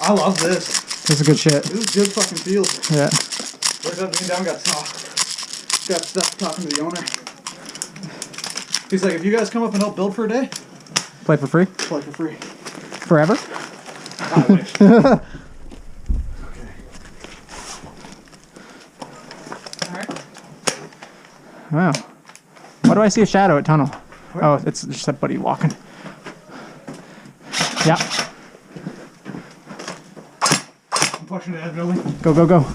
I love this. This is good shit. This is good fucking field. Yeah. Look up, me and Down got stuff talking to the owner. He's like, if you guys come up and help build for a day, Play for free? play for free. Forever? I wish. Okay. Alright. Wow. Why do I see a shadow at tunnel? Oh, it's just that buddy walking. Yeah. I'm pushing to that building. Go, go, go.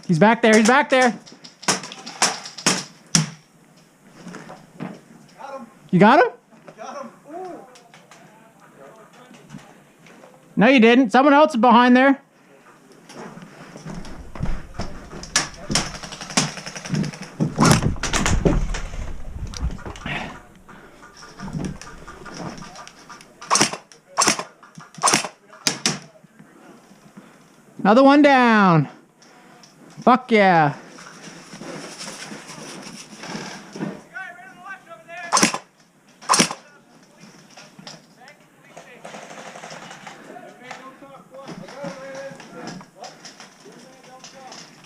He's back there. He's back there. Got him. You got him? Got him. Ooh. No, you didn't. Someone else is behind there. Another one down. Fuck yeah.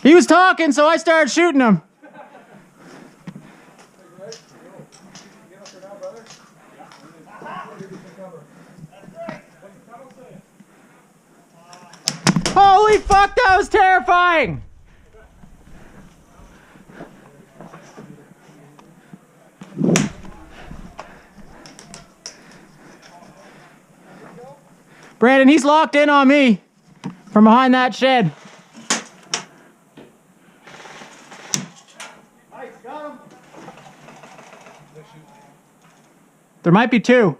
He was talking, so I started shooting him. Holy fuck, that was terrifying! Brandon, he's locked in on me from behind that shed. Nice, got him. There might be two.